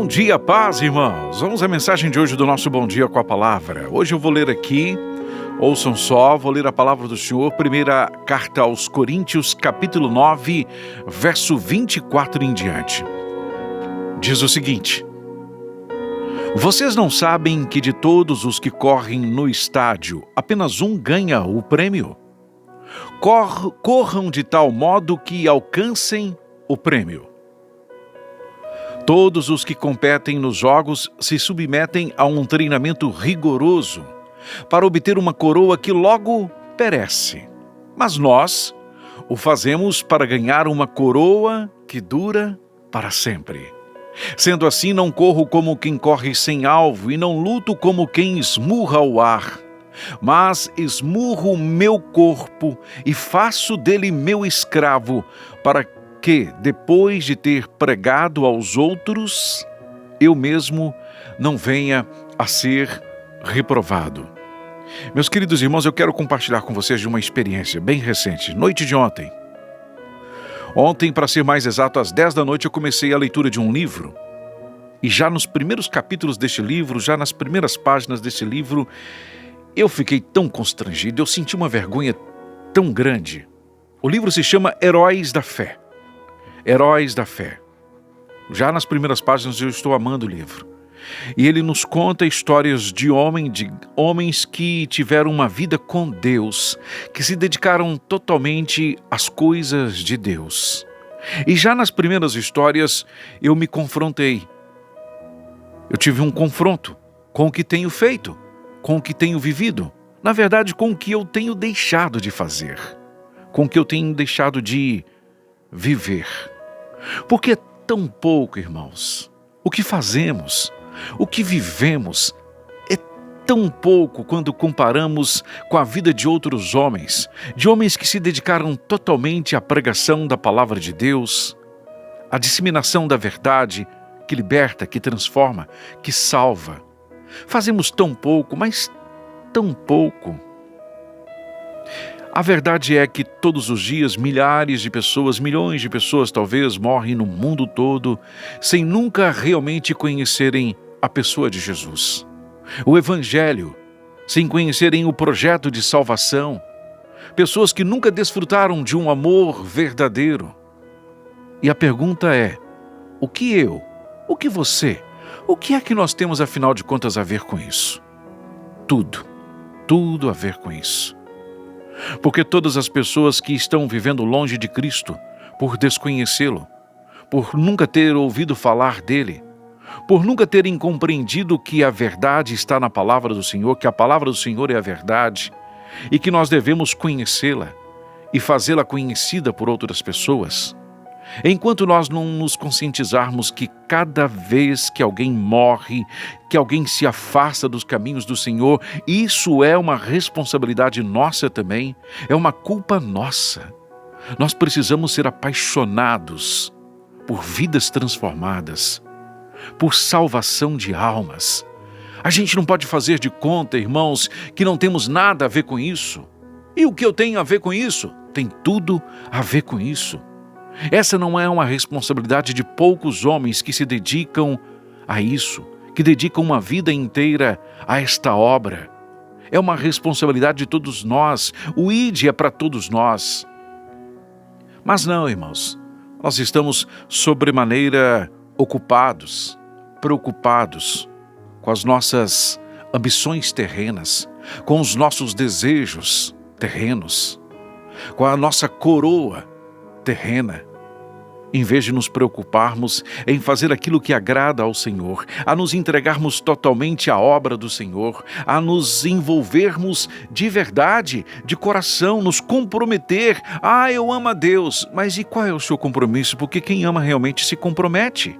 dia, paz, irmãos. Vamos à mensagem de hoje do nosso Bom Dia com a Palavra. Hoje eu vou ler aqui, ouçam só, vou ler a Palavra do Senhor, primeira carta aos Coríntios, capítulo 9, verso 24 em diante. Diz o seguinte: Vocês não sabem que de todos os que correm no estádio, apenas um ganha o prêmio? Corram de tal modo que alcancem o prêmio. Todos os que competem nos jogos se submetem a um treinamento rigoroso para obter uma coroa que logo perece. Mas nós o fazemos para ganhar uma coroa que dura para sempre. Sendo assim, não corro como quem corre sem alvo e não luto como quem esmurra o ar, mas esmurro o meu corpo e faço dele meu escravo, para que, depois de ter pregado aos outros, eu mesmo não venha a ser reprovado. Meus queridos irmãos, eu quero compartilhar com vocês de uma experiência bem recente, noite de ontem. Ontem, para ser mais exato, às 10 da noite, eu comecei a leitura de um livro. E já nos primeiros capítulos deste livro, já nas primeiras páginas desse livro, eu fiquei tão constrangido, eu senti uma vergonha tão grande. O livro se chama Heróis da Fé. Heróis da Fé. Já nas primeiras páginas eu estou amando o livro. E ele nos conta histórias de homens que tiveram uma vida com Deus, que se dedicaram totalmente às coisas de Deus. E já nas primeiras histórias eu me confrontei. Eu tive um confronto com o que tenho feito, com o que tenho vivido, na verdade com o que eu tenho deixado de fazer, com o que eu tenho deixado de viver. Porque é tão pouco, irmãos, o que fazemos, o que vivemos, é tão pouco quando comparamos com a vida de outros homens, de homens que se dedicaram totalmente à pregação da palavra de Deus, à disseminação da verdade, que liberta, que transforma, que salva. Fazemos tão pouco, mas tão pouco. A verdade é que todos os dias milhares de pessoas, milhões de pessoas talvez, morrem no mundo todo sem nunca realmente conhecerem a pessoa de Jesus, o Evangelho, sem conhecerem o projeto de salvação. Pessoas que nunca desfrutaram de um amor verdadeiro. E a pergunta é: o que eu, o que você, o que é que nós temos afinal de contas a ver com isso? Tudo a ver com isso. Porque todas as pessoas que estão vivendo longe de Cristo, por desconhecê-lo, por nunca ter ouvido falar dele, por nunca terem compreendido que a verdade está na palavra do Senhor, que a palavra do Senhor é a verdade, e que nós devemos conhecê-la e fazê-la conhecida por outras pessoas, enquanto nós não nos conscientizarmos que cada vez que alguém morre, que alguém se afasta dos caminhos do Senhor, isso é uma responsabilidade nossa também, é uma culpa nossa. Nós precisamos ser apaixonados por vidas transformadas, por salvação de almas. A gente não pode fazer de conta, irmãos, que não temos nada a ver com isso. E o que eu tenho a ver com isso? Tem tudo a ver com isso. Essa não é uma responsabilidade de poucos homens que se dedicam a isso, que dedicam uma vida inteira a esta obra. É uma responsabilidade de todos nós. O ID é para todos nós. Mas não, irmãos, nós estamos sobremaneira ocupados, preocupados com as nossas ambições terrenas, com os nossos desejos terrenos, com a nossa coroa terrena, em vez de nos preocuparmos em fazer aquilo que agrada ao Senhor, a nos entregarmos totalmente à obra do Senhor, a nos envolvermos de verdade, de coração, nos comprometer. Eu amo a Deus, mas e qual é o seu compromisso? Porque quem ama realmente se compromete.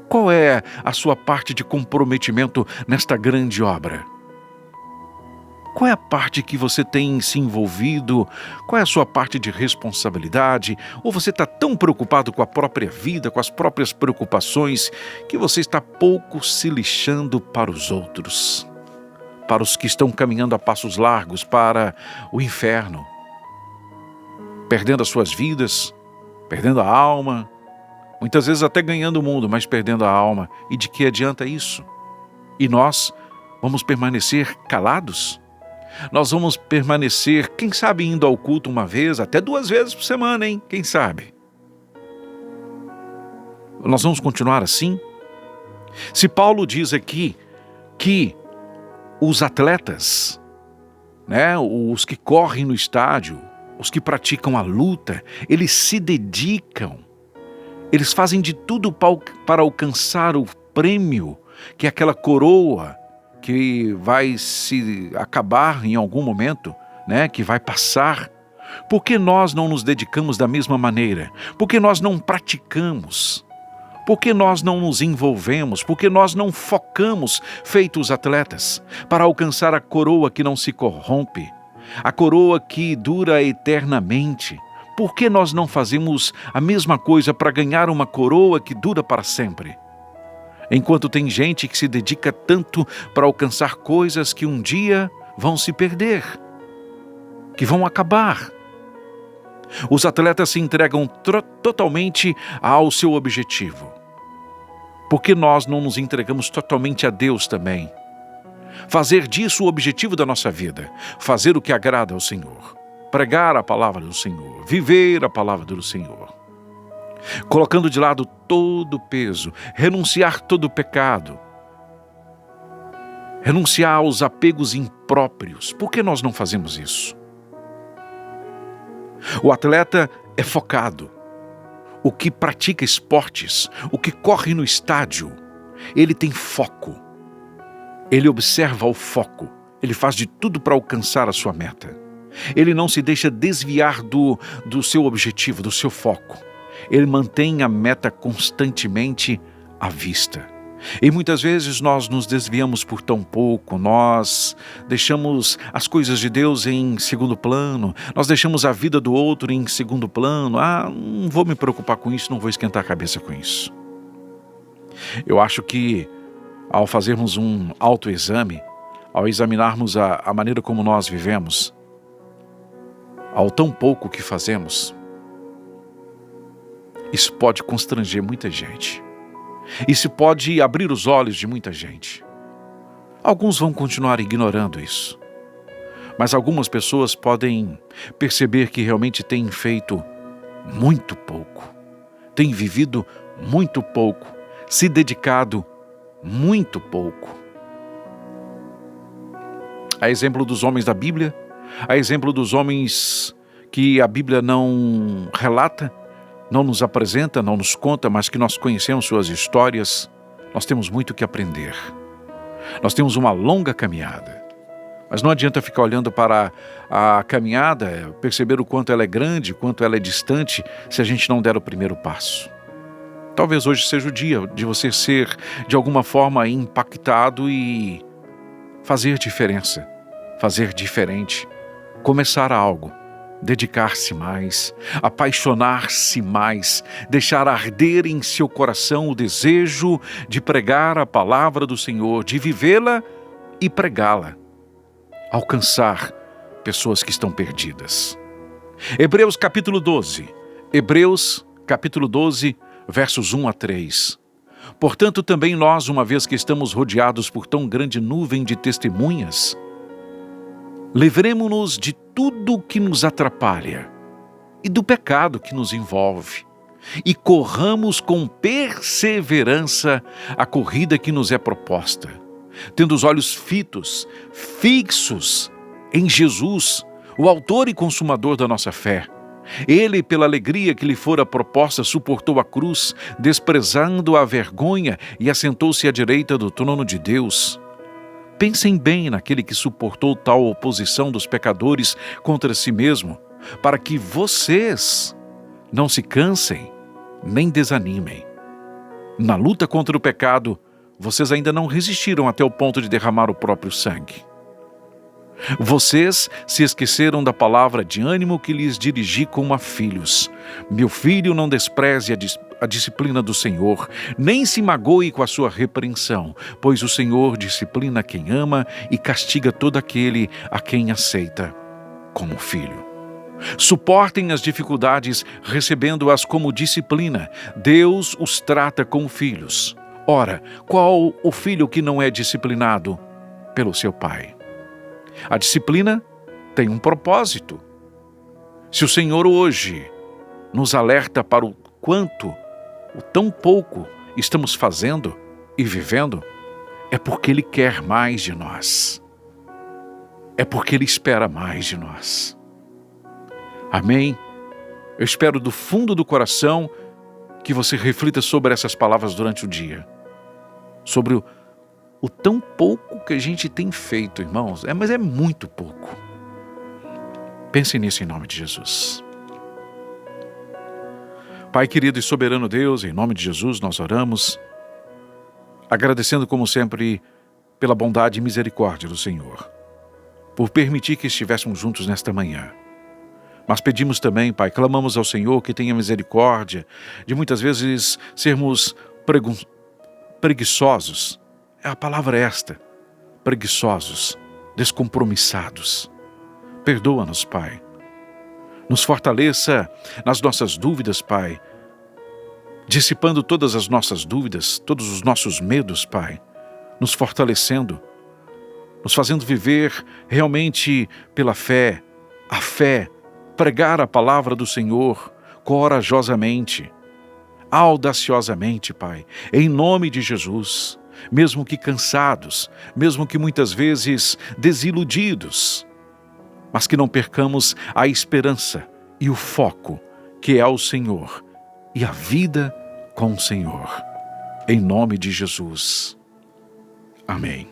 Qual é a sua parte de comprometimento nesta grande obra? Qual é a parte que você tem se envolvido? Qual é a sua parte de responsabilidade? Ou você está tão preocupado com a própria vida, com as próprias preocupações, que você está pouco se lixando para os outros, para os que estão caminhando a passos largos para o inferno, perdendo as suas vidas, perdendo a alma, muitas vezes até ganhando o mundo, mas perdendo a alma. E de que adianta isso? E nós vamos permanecer calados? Nós vamos permanecer, quem sabe, indo ao culto uma vez, até 2 vezes por semana, hein? Quem sabe? Nós vamos continuar assim? Se Paulo diz aqui que os atletas, os que correm no estádio, os que praticam a luta, eles se dedicam, eles fazem de tudo para alcançar o prêmio, que é aquela coroa que vai se acabar em algum momento, que vai passar. Por que nós não nos dedicamos da mesma maneira? Por que nós não praticamos? Por que nós não nos envolvemos? Por que nós não focamos, feitos atletas, para alcançar a coroa que não se corrompe, a coroa que dura eternamente? Por que nós não fazemos a mesma coisa para ganhar uma coroa que dura para sempre? Enquanto tem gente que se dedica tanto para alcançar coisas que um dia vão se perder, que vão acabar. Os atletas se entregam totalmente ao seu objetivo. Por que nós não nos entregamos totalmente a Deus também? Fazer disso o objetivo da nossa vida, fazer o que agrada ao Senhor, pregar a palavra do Senhor, viver a palavra do Senhor. Colocando de lado todo o peso, renunciar todo o pecado, renunciar aos apegos impróprios. Por que nós não fazemos isso? O atleta é focado. O que pratica esportes, o que corre no estádio, ele tem foco. Ele observa o foco. Ele faz de tudo para alcançar a sua meta. Ele não se deixa desviar do seu objetivo, do seu foco. Ele mantém a meta constantemente à vista. E muitas vezes nós nos desviamos por tão pouco, nós deixamos as coisas de Deus em segundo plano, nós deixamos a vida do outro em segundo plano. Não vou me preocupar com isso, não vou esquentar a cabeça com isso. Eu acho que ao fazermos um autoexame, ao examinarmos a maneira como nós vivemos, ao tão pouco que fazemos, isso pode constranger muita gente. Isso pode abrir os olhos de muita gente. Alguns vão continuar ignorando isso. Mas algumas pessoas podem perceber que realmente têm feito muito pouco. Têm vivido muito pouco. Se dedicado muito pouco. A exemplo dos homens da Bíblia, a exemplo dos homens que a Bíblia não relata, não nos apresenta, não nos conta, mas que nós conhecemos suas histórias, nós temos muito que aprender. Nós temos uma longa caminhada. Mas não adianta ficar olhando para a caminhada, perceber o quanto ela é grande, o quanto ela é distante, se a gente não der o primeiro passo. Talvez hoje seja o dia de você ser, de alguma forma, impactado e fazer diferença, fazer diferente, começar algo. Dedicar-se mais, apaixonar-se mais, deixar arder em seu coração o desejo de pregar a palavra do Senhor, de vivê-la e pregá-la, alcançar pessoas que estão perdidas. Hebreus capítulo 12, versos 1 a 3. Portanto, também nós, uma vez que estamos rodeados por tão grande nuvem de testemunhas, livremo-nos de tudo que nos atrapalha e do pecado que nos envolve e corramos com perseverança a corrida que nos é proposta, tendo os olhos fixos em Jesus, o autor e consumador da nossa fé. Ele, pela alegria que lhe fora proposta, suportou a cruz, desprezando a vergonha e assentou-se à direita do trono de Deus. Pensem bem naquele que suportou tal oposição dos pecadores contra si mesmo, para que vocês não se cansem nem desanimem. Na luta contra o pecado, vocês ainda não resistiram até o ponto de derramar o próprio sangue. Vocês se esqueceram da palavra de ânimo que lhes dirigi como a filhos. Meu filho, não despreze a disciplina do Senhor, nem se magoe com a sua repreensão, pois o Senhor disciplina quem ama e castiga todo aquele a quem aceita como filho. Suportem as dificuldades recebendo-as como disciplina. Deus os trata como filhos. Ora, qual o filho que não é disciplinado pelo seu pai? A disciplina tem um propósito. Se o Senhor hoje nos alerta para o quanto, o tão pouco estamos fazendo e vivendo, é porque Ele quer mais de nós. É porque Ele espera mais de nós. Amém? Eu espero do fundo do coração que você reflita sobre essas palavras durante o dia. Sobre o tão pouco que a gente tem feito, irmãos. Mas é muito pouco. Pense nisso em nome de Jesus. Pai querido e soberano Deus, em nome de Jesus nós oramos, agradecendo como sempre pela bondade e misericórdia do Senhor, por permitir que estivéssemos juntos nesta manhã. Mas pedimos também, Pai, clamamos ao Senhor que tenha misericórdia de muitas vezes sermos preguiçosos. A palavra é esta, preguiçosos, descompromissados. Perdoa-nos, Pai. Nos fortaleça nas nossas dúvidas, Pai, dissipando todas as nossas dúvidas, todos os nossos medos, Pai, nos fortalecendo, nos fazendo viver realmente pela fé, a fé, pregar a palavra do Senhor corajosamente, audaciosamente, Pai, em nome de Jesus, mesmo que cansados, mesmo que muitas vezes desiludidos, mas que não percamos a esperança e o foco que é o Senhor e a vida com o Senhor. Em nome de Jesus. Amém.